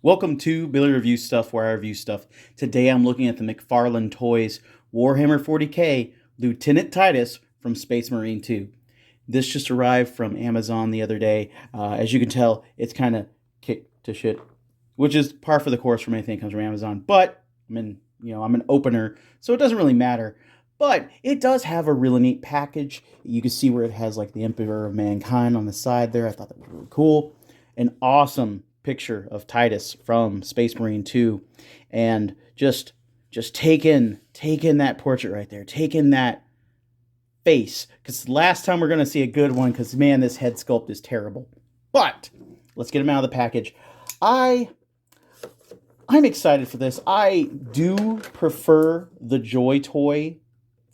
Welcome to Billy Review Stuff, where I review stuff. Today I'm looking at the McFarlane Toys Warhammer 40K Lieutenant Titus from Space Marine 2. This just arrived from Amazon the other day. As you can tell, it's kind of kicked to shit, which is par for the course from anything that comes from Amazon. But I'm an opener, so it doesn't really matter. But it does have a really neat package. You can see where it has like the Emperor of Mankind on the side there. I thought that was really cool. An awesome picture of Titus from Space Marine 2, and just take in that portrait right there, take in that face, because last time we're going to see a good one, because man, this head sculpt is terrible. But let's get him out of the package. I'm excited for this. I do prefer the Joy Toy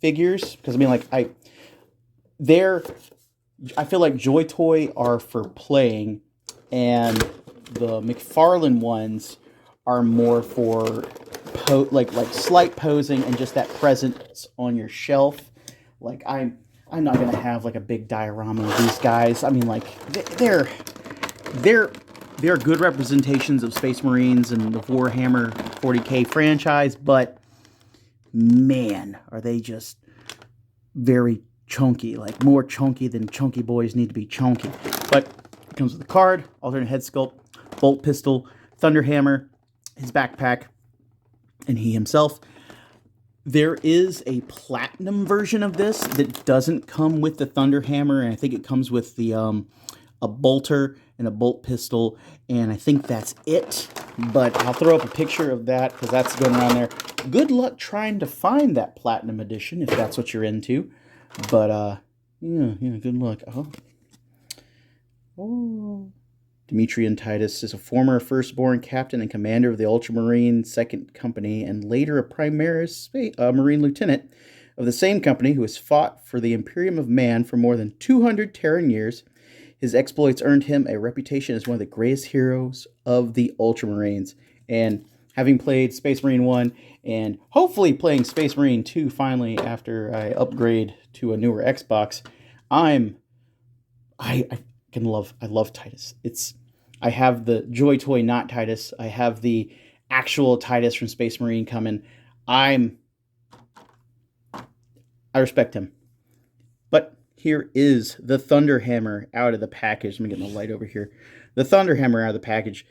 figures, because I feel like Joy Toy are for playing, and the McFarlane ones are more for like slight posing and just that presence on your shelf. Like I'm not gonna have like a big diorama of these guys. I mean, like they're good representations of Space Marines and the Warhammer 40K franchise, but man, are they just very chunky, like more chunky than chunky boys need to be chunky. But it comes with a card, alternate head sculpt, bolt pistol, thunderhammer, his backpack, and he himself. There is a platinum version of this that doesn't come with the thunderhammer, and I think it comes with the a bolter and a bolt pistol, and I think that's it. But I'll throw up a picture of that because that's going around there. Good luck trying to find that platinum edition if that's what you're into. But yeah, good luck. Oh. Demetrian Titus is a former firstborn captain and commander of the Ultramarine 2nd Company, and later a Primaris Marine Lieutenant of the same company, who has fought for the Imperium of Man for more than 200 Terran years. His exploits earned him a reputation as one of the greatest heroes of the Ultramarines. And having played Space Marine 1 and hopefully playing Space Marine 2 finally after I upgrade to a newer Xbox, I love Titus. I have the Joy Toy, not Titus. I have the actual Titus from Space Marine coming. I respect him. But here is the Thunderhammer out of the package. Let me get my light over here. The Thunderhammer out of the package.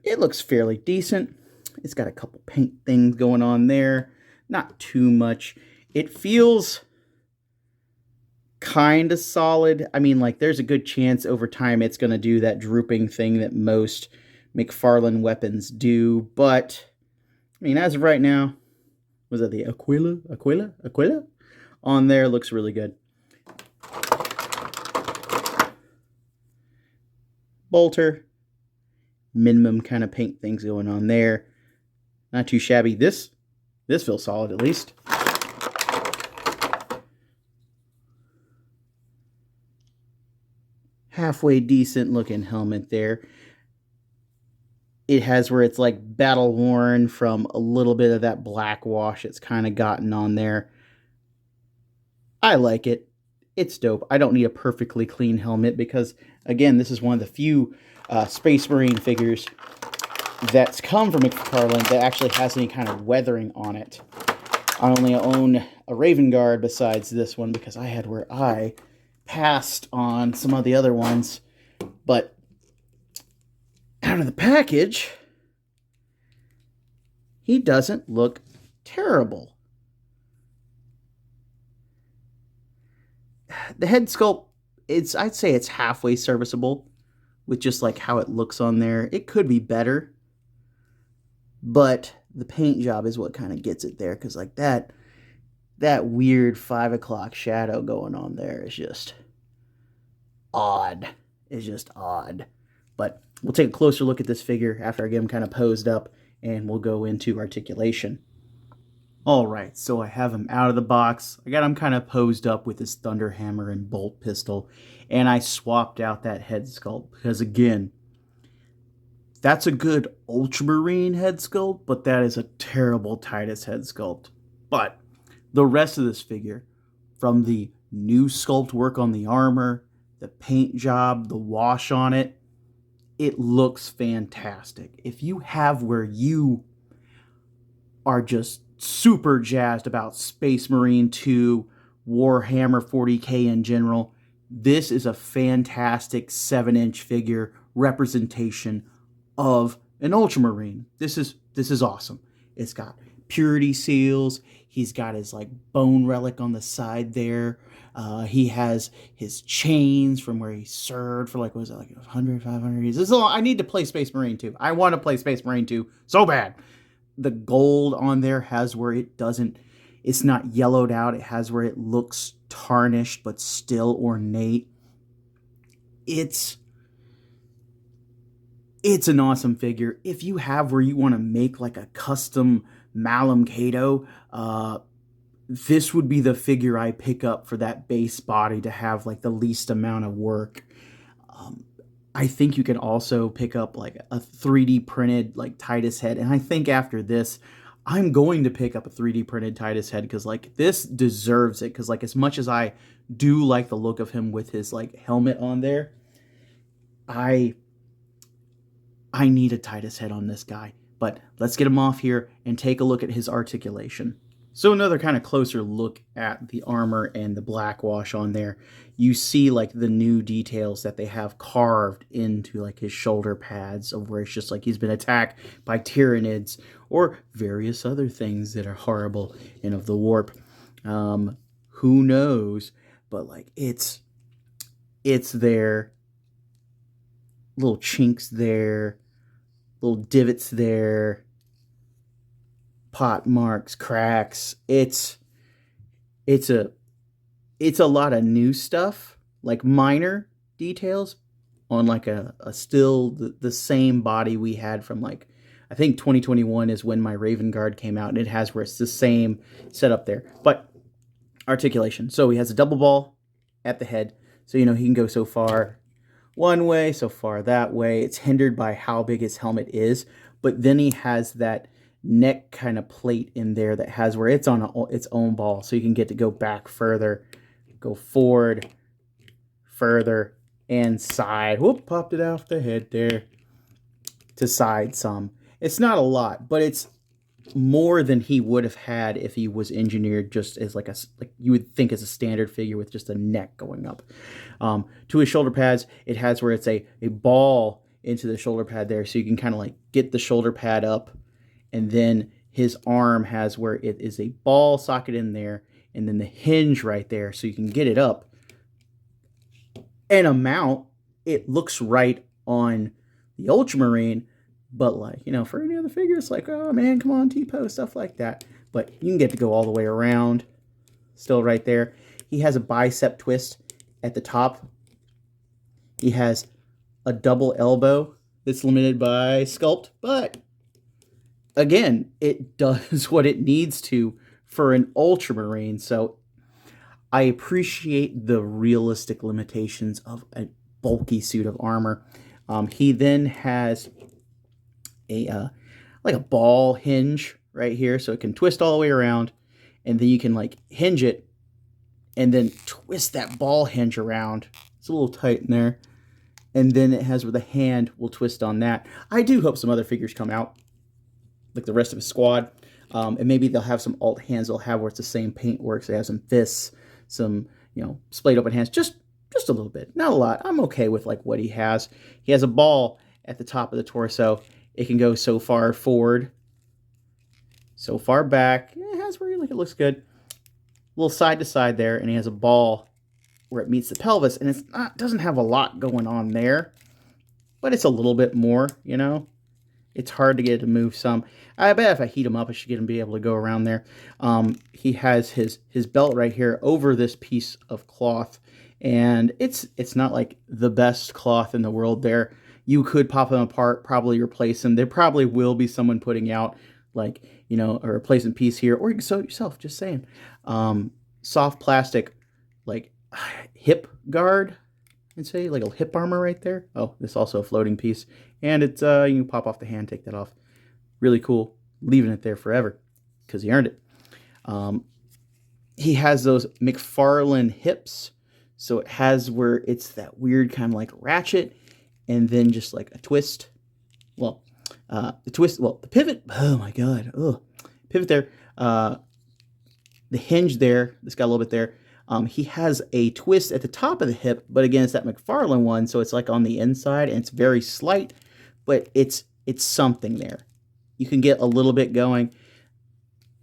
It looks fairly decent. It's got a couple paint things going on there. Not too much. It feels kind of solid. I mean, like, there's a good chance over time it's going to do that drooping thing that most McFarlane weapons do. But, I mean, as of right now, was that the Aquila? On there looks really good. Bolter. Minimum kind of paint things going on there. Not too shabby. This feels solid at least. Halfway decent looking helmet there. It has where it's like battle worn from a little bit of that black wash it's kind of gotten on there. I like it. It's dope. I don't need a perfectly clean helmet because, again, this is one of the few Space Marine figures that's come from McFarlane that actually has any kind of weathering on it. I only own a Raven Guard besides this one because I had where I passed on some of the other ones. But out of the package, he doesn't look terrible. The head sculpt, I'd say it's halfway serviceable with just like how it looks on there. It could be better, but the paint job is what kind of gets it there, because like that weird 5 o'clock shadow going on there is just odd. It's just odd. But we'll take a closer look at this figure after I get him kind of posed up, and we'll go into articulation. Alright, so I have him out of the box. I got him kind of posed up with his thunderhammer and bolt pistol, and I swapped out that head sculpt because, again, that's a good Ultramarine head sculpt, but that is a terrible Titus head sculpt. But the rest of this figure, from the new sculpt work on the armor, the paint job, the wash on it, it looks fantastic. If you have where you are just super jazzed about Space Marine 2, Warhammer 40K in general, this is a fantastic 7-inch figure representation of an Ultramarine. This is awesome. It's got purity seals. He's got his like bone relic on the side there. He has his chains from where he served for like, what was it, like 100, 500 years? This is I need to play Space Marine 2. I want to play Space Marine 2 so bad. The gold on there has where it's not yellowed out. It has where it looks tarnished but still ornate. It's an awesome figure. If you have where you want to make like a custom Malum Cato, this would be the figure I pick up for that base body to have like the least amount of work. I think you can also pick up like a 3D printed like Titus head. And I think after this, I'm going to pick up a 3D printed Titus head because like this deserves it. Because like as much as I do like the look of him with his like helmet on there, I need a Titus head on this guy. But let's get him off here and take a look at his articulation. So another kind of closer look at the armor and the black wash on there. You see like the new details that they have carved into like his shoulder pads of where it's just like he's been attacked by Tyranids or various other things that are horrible and of the warp. Who knows? But like it's there. Little chinks there. Little divots there. Pot marks, cracks. It's a lot of new stuff, like minor details on like a still the same body we had from like, I think 2021 is when my Raven Guard came out, and it has where it's the same setup there. But articulation. So he has a double ball at the head. So, you know, he can go so far one way, so far that way. It's hindered by how big his helmet is. But then he has that neck kind of plate in there that has where it's on its own ball, so you can get to go back further, go forward, further, and side. Whoop, popped it off the head there. To side some. It's not a lot, but it's more than he would have had if he was engineered just as like you would think as a standard figure with just a neck going up. To his shoulder pads, it has where it's a ball into the shoulder pad there, so you can kind of like get the shoulder pad up. And then his arm has where it is a ball socket in there, and then the hinge right there, so you can get it up. And a mount, it looks right on the Ultramarine, but like, you know, for any other figure, it's like, oh man, come on, T-pose, stuff like that. But you can get to go all the way around, still right there. He has a bicep twist at the top. He has a double elbow that's limited by sculpt, but again, it does what it needs to for an Ultramarine. So I appreciate the realistic limitations of a bulky suit of armor. He then has a like a ball hinge right here, so it can twist all the way around, and then you can like hinge it and then twist that ball hinge around. It's a little tight in there. And then it has where the hand will twist on that. I do hope some other figures come out, like the rest of his squad. And maybe they'll have some alt hands they'll have where it's the same paint works. They have some fists, some, you know, splayed open hands, just a little bit, not a lot. I'm okay with like what he has. He has a ball at the top of the torso. It can go so far forward, so far back. It has where like it looks good. A little side to side there, and he has a ball where it meets the pelvis, and doesn't have a lot going on there, but it's a little bit more, you know. It's hard to get it to move some. I bet if I heat him up, I should get him to be able to go around there. He has his belt right here over this piece of cloth, and it's not like the best cloth in the world there. You could pop them apart, probably replace them. There probably will be someone putting out, like, you know, a replacement piece here, or you can sew it yourself, just saying. Soft plastic, like, hip guard, I'd say, like a hip armor right there. Oh, this is also a floating piece. And it's, you can pop off the hand, take that off. Really cool. Leaving it there forever, because he earned it. He has those McFarlane hips, so it has where it's that weird kind of like ratchet, and then just like a twist. Well, the pivot, oh my god, pivot there, the hinge there, this got a little bit there. He has a twist at the top of the hip, but again, it's that McFarlane one, so it's like on the inside, and it's very slight, but it's something there. You can get a little bit going.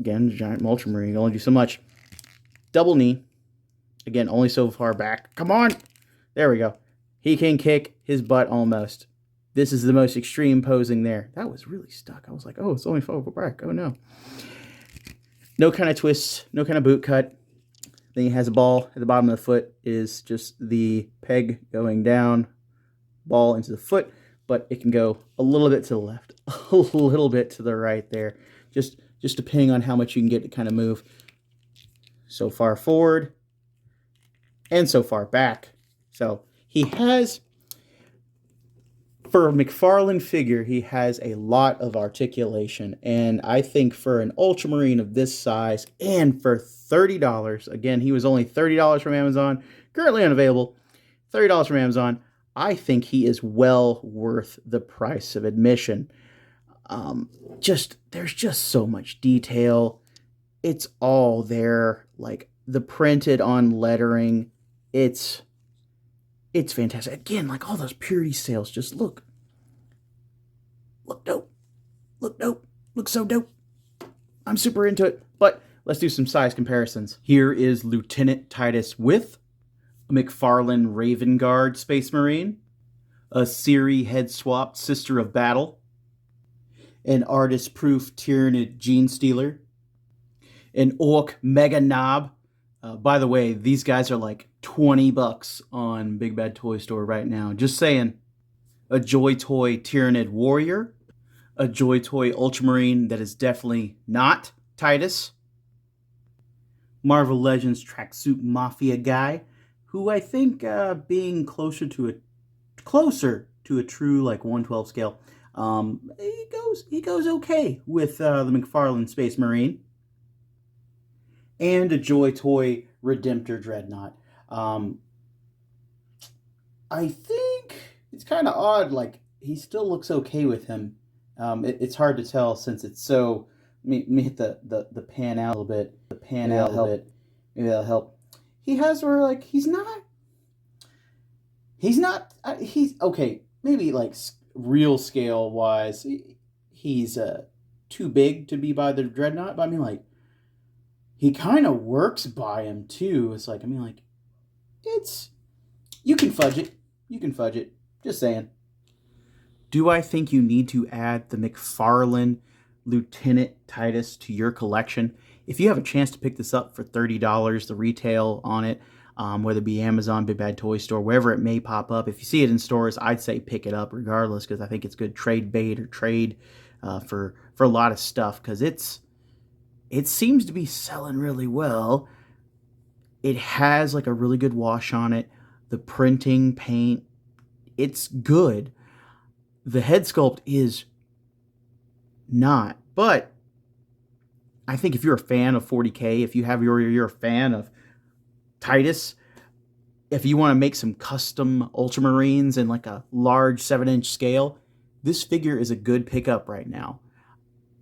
Again, giant Ultramarine, only do so much. Double knee. Again, only so far back. Come on! There we go. He can kick his butt almost. This is the most extreme posing there. That was really stuck. I was like, oh, it's only 4 back. Oh, no. No kind of twists. No kind of boot cut. Then he has a ball at the bottom of the foot. Is just the peg going down. Ball into the foot. But it can go a little bit to the left. A little bit to the right there. Just depending on how much you can get to kind of move. So far forward. And so far back. So he has, for a McFarlane figure, he has a lot of articulation. And I think for an Ultramarine of this size, and for $30, again, he was only $30 from Amazon, currently unavailable, $30 from Amazon, I think he is well worth the price of admission. There's just so much detail. It's all there, like the printed on lettering. It's fantastic. Again, like all those purity sales, just look dope. Look dope. Look so dope. I'm super into it. But let's do some size comparisons. Here is Lieutenant Titus with a McFarlane Raven Guard Space Marine, a Siri head swapped Sister of Battle, an artist proof Tyrannid Gene Stealer, an Orc Mega Knob. By the way, these guys are like $20 on Big Bad Toy Store right now. Just saying. A Joy Toy Tyrannid Warrior, a Joy Toy Ultramarine that is definitely not Titus, Marvel Legends Tracksuit Mafia guy, who I think being closer to a true like 1/12 scale, he goes okay with the McFarlane Space Marine, and a Joy Toy Redemptor Dreadnought. I think it's kind of odd, like, he still looks okay with him. It's hard to tell since it's so... Let me hit the pan out a little bit. The pan out a little bit. Maybe that'll help. He has where, like, he's okay, maybe, like, real scale-wise, he's too big to be by the Dreadnought, but I mean, like, he kind of works by him, too. It's like, I mean, like, you can fudge it. You can fudge it. Just saying. Do I think you need to add the McFarlane Lieutenant Titus to your collection? If you have a chance to pick this up for $30, the retail on it, whether it be Amazon, Big Bad Toy Store, wherever it may pop up, if you see it in stores, I'd say pick it up regardless, because I think it's good trade bait or trade for a lot of stuff, because it seems to be selling really well. It has like a really good wash on it. The printing, paint, it's good. The head sculpt is not, but I think if you're a fan of 40K, if you're a fan of Titus, if you want to make some custom Ultramarines in like a large 7-inch scale, this figure is a good pickup right now.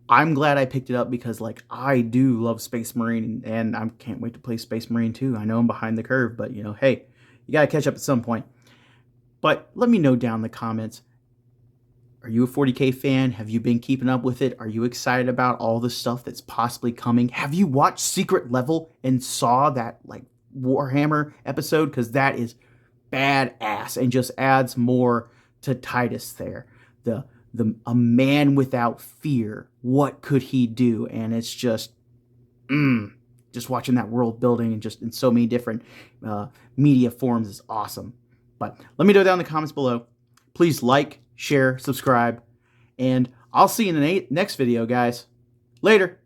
I'm glad I picked it up because, like, I do love Space Marine, and I can't wait to play Space Marine 2. I know I'm behind the curve, but, you know, hey, you got to catch up at some point. But let me know down in the comments, are you a 40K fan? Have you been keeping up with it? Are you excited about all the stuff that's possibly coming? Have you watched Secret Level and saw that, like, Warhammer episode? Because that is badass and just adds more to Titus there. A man without fear. What could he do? And it's just watching that world building and just in so many different media forms is awesome. But let me know down in the comments below. Please like, share, subscribe, and I'll see you in the next video, guys. Later.